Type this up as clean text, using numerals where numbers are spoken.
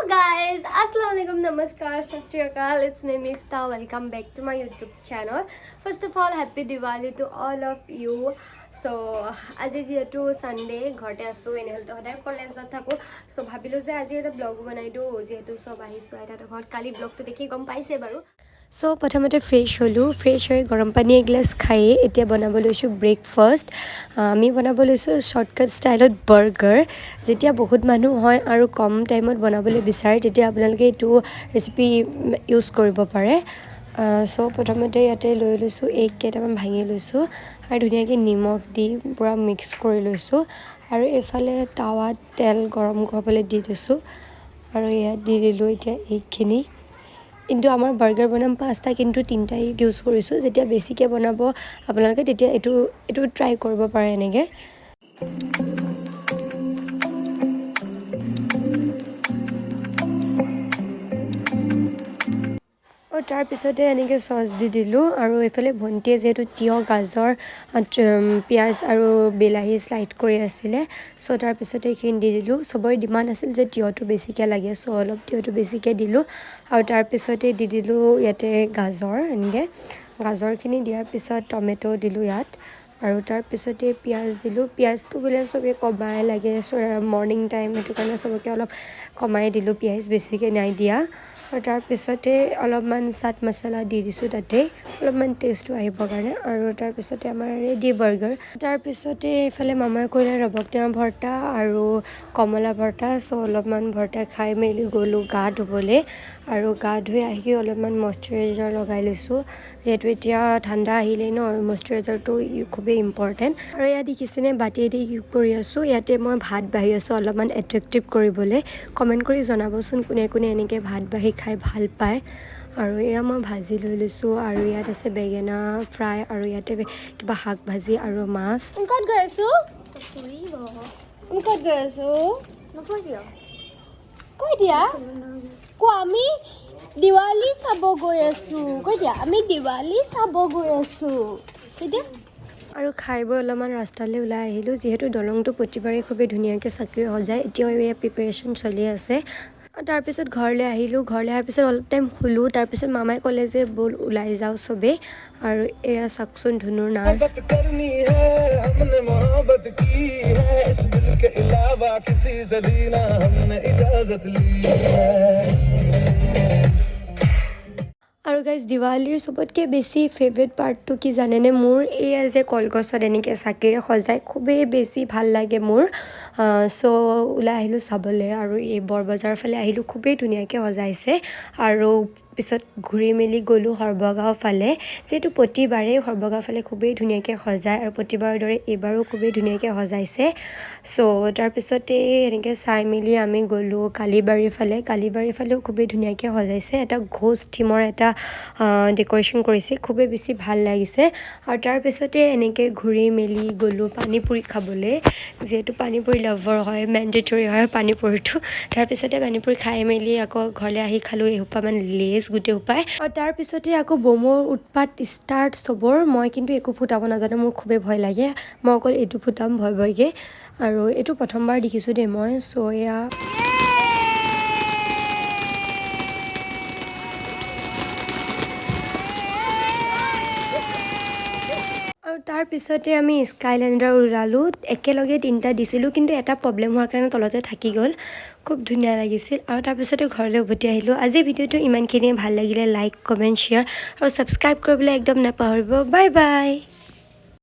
Guys, Assalamualaikum, Namaskar, Sat Shri Akal. It's me Mifta. Welcome back to my YouTube channel. First of all, happy Diwali to all of you. So, আজি যেহেতু Sunday ঘৰতে আছো এনেহ'লেতো সদায় কলেজত থাকোঁ চ' ভাবিলোঁ যে আজি এটা ব্লগ বনাই দিওঁ যিহেতু চব আহিছোঁ এটা ঘৰত কালি ব্লগটো দেখি গম পাইছে বাৰু চ' প্ৰথমতে ফ্ৰেছ হ'লোঁ ফ্ৰেছ হৈ গৰম পানী এগিলাচ খাই এতিয়া বনাব লৈছোঁ ব্ৰেকফাষ্ট আমি বনাব লৈছোঁ শ্বৰ্টকাট ষ্টাইলত বাৰ্গাৰ যেতিয়া বহুত মানুহ হয় আৰু কম টাইমত বনাবলৈ বিচাৰে তেতিয়া আপোনালোকে এইটো ৰেচিপি ইউজ কৰিব পাৰে চ' প্ৰথমতে ইয়াতে লৈ লৈছোঁ এগ কেইটামান ভাঙি লৈছোঁ আৰু ধুনীয়াকৈ নিমখ দি পূৰা মিক্স কৰি লৈছোঁ আৰু এইফালে টাৱাত তেল গৰম হ'বলৈ দি দিছোঁ আৰু ইয়াত দি দিলোঁ এতিয়া এগখিনি কিন্তু আমাৰ বাৰ্গাৰ বনাম পাঁচটা কিন্তু তিনিটা এগ ইউজ কৰিছোঁ যেতিয়া বেছিকৈ বনাব আপোনালোকে তেতিয়া এইটো ট্ৰাই কৰিব পাৰে এনেকৈ আৰু তাৰপিছতে এনেকৈ চচ দি দিলোঁ আৰু এইফালে ভণ্টিয়ে যিহেতু তিয়ঁহ গাজৰ পিঁয়াজ আৰু বিলাহী শ্লাইড কৰি আছিলে চ' তাৰপিছতে এইখিনি দি দিলোঁ চবৰে ডিমাণ্ড আছিল যে তিয়ঁহটো বেছিকৈ লাগে চ' অলপ তিয়ঁহটো বেছিকৈ দিলোঁ আৰু তাৰপিছতে দি দিলোঁ ইয়াতে গাজৰ এনেকৈ গাজৰখিনি দিয়াৰ পিছত টমেট' দিলোঁ ইয়াত আৰু তাৰপিছতে পিঁয়াজ দিলোঁ পিঁয়াজটো বোলে চবেই কমাই লাগে মৰ্ণিং টাইম সেইটো কাৰণে চবকে অলপ কমাই দিলোঁ পিঁয়াজ বেছিকৈ নাই দিয়া আৰু তাৰপিছতে অলপমান চাট মছলা দি দিছোঁ তাতে অলপমান টেষ্টটো আহিবৰ কাৰণে আৰু তাৰপিছতে আমাৰ ৰেডি বাৰ্গাৰ তাৰপিছতে এইফালে মামাই কৰিলে ৰবক টেঙা ভৰ্তা আৰু কমলা ভৰ্তা চ' অলপমান ভৰ্তা খাই মেলি গ'লোঁ গা ধুবলৈ আৰু গা ধুই আহি অলপমান মইশ্চাৰাইজাৰ লগাই লৈছোঁ যিহেতু এতিয়া ঠাণ্ডা আহিলেই ন মইশ্চাৰাইজাৰটো খুবেই ইম্পৰ্টেণ্ট আৰু ইয়াত দেখিছেনে বাতিয়েদি কি কৰি আছোঁ ইয়াতে মই ভাত বাঢ়ি আছোঁ অলপমান এট্ৰেক্টিভ কৰিবলৈ কমেণ্ট কৰি জনাবচোন কোনে কোনে এনেকৈ ভাত বাঢ়ি খাই ভাল পায় আৰু এয়া মই ভাজি লৈ লৈছোঁ আৰু ইয়াত আছে বেঙেনা ফ্ৰাই আৰু ইয়াতে কিবা শাক ভাজি আৰু মাছ ক'ত গৈ আছোঁ ক'ত গৈ আছোঁ কৈ দিয়া কোৱা আমি দিৱালী চাব গৈ আছোঁ কৈ দিয়া আমি দিৱালী চাব গৈ আছোঁ এতিয়া আৰু খাই বৈ অলপমান ৰাস্তালৈ ওলাই আহিলোঁ যিহেতু দলংটো প্ৰতিবাৰে খুবেই ধুনীয়াকৈ চাকিৰে সজায় এতিয়াও এয়া প্ৰিপেৰেশ্যন চলি আছে তাৰপিছত ঘৰলৈ আহিলোঁ ঘৰলৈ অহাৰ পিছত অলপ টাইম শুলোঁ তাৰপিছত মামাই ক'লে যে ব'ল ওলাই যাওঁ চবেই আৰু এয়া চাওকচোন ধুনুৰ নাচ আৰু গাইজ দিৱালীৰ চবতকৈ বেছি ফেভৰেট পাৰ্টটো কি জানেনে মোৰ এয়া যে কলগছত এনেকৈ চাকিৰে সজাই খুবেই বেছি ভাল লাগে মোৰ চ' ওলাই আহিলোঁ চাবলৈ আৰু এই বৰবজাৰৰ ফালে আহিলোঁ খুবেই ধুনীয়াকৈ সজাইছে আৰু পিছত ঘূৰি মেলি গ'লোঁ সৰ্বগাঁও ফালে যিহেতু প্ৰতিবাৰেই সৰ্বগাঁও ফালে খুবেই ধুনীয়াকৈ সজায় আৰু প্ৰতিবাৰৰ দৰে এইবাৰো খুবেই ধুনীয়াকৈ সজাইছে চ' তাৰপিছতে এনেকৈ চাই মেলি আমি গ'লোঁ কালীবাৰীৰ ফালেও খুবেই ধুনীয়াকৈ সজাইছে এটা ঘোষ থিমৰ এটা ডেক'ৰেশ্যন কৰিছে খুবেই বেছি ভাল লাগিছে আৰু তাৰপিছতে এনেকৈ ঘূৰি মেলি গ'লোঁ পানীপুৰি খাবলৈ যিহেতু পানীপুৰি লাভাৰ হয় মেণ্ডেটৰী হয় পানীপুৰিটো তাৰপিছতে পানীপুৰি খাই মেলি আকৌ ঘৰলৈ আহি খালোঁ এসোপামান লেজ গোটেই সোপাই আৰু তাৰপিছতে আকৌ ব'মৰ উৎপাত ষ্টাৰ্ট চবৰ মই কিন্তু একো ফুটাব নাজানো মোৰ খুবেই ভয় লাগে মই অকল এইটো ফুটাম ভয়কৈ আৰু এইটো প্ৰথমবাৰ দেখিছোঁ দেই মই চ' এয়া আৰু তাৰপিছতে আমি স্কাইলেণ্ডাৰ উৰালোঁ একেলগে তিনিটা দিছিলোঁ কিন্তু এটা প্ৰব্লেম হোৱাৰ কাৰণে তলতে থাকি গ'ল খুব ধুনীয়া লাগিছিল আৰু তাৰপিছতে ঘৰলৈ উভতি আহিলোঁ আজি ভিডিঅ'টো ইমানখিনিয়ে ভাল লাগিলে লাইক কমেণ্ট শ্বেয়াৰ আৰু ছাবস্ক্ৰাইব কৰিবলৈ একদম নাপাহৰিব বাই বাই